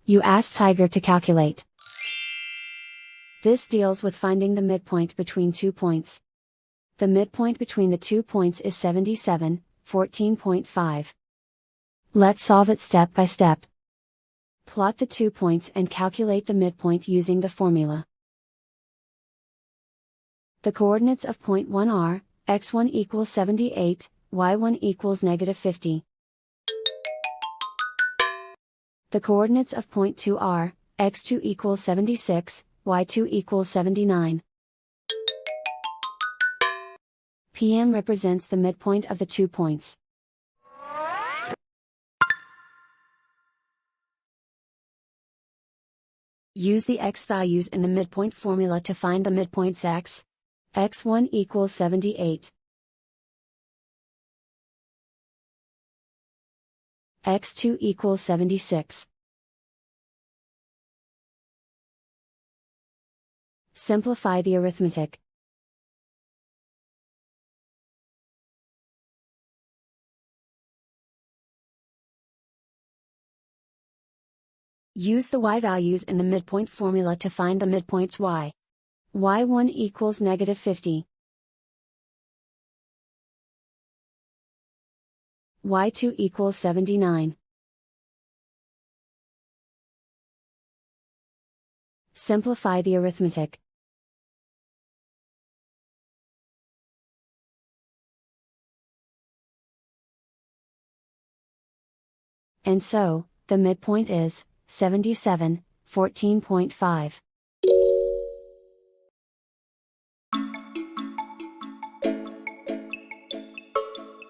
You ask Tiger to calculate. This deals with finding the midpoint between 2 points. The midpoint between the 2 points is 77, 14.5. Let's solve it step by step. Plot the 2 points and calculate the midpoint using the formula. The coordinates of point 1 are, x1 equals 78, y1 equals -50. The coordinates of point 2 are, x2 equals 76, y2 equals 79. PM represents the midpoint of the 2 points. Use the x values in the midpoint formula to find the midpoints x. x1 equals 78. x2 equals 76. Simplify the arithmetic. Use the y values in the midpoint formula to find the midpoints y. y1 equals -50. y2 equals 79. Simplify the arithmetic. And so, the midpoint is 77, 14.5.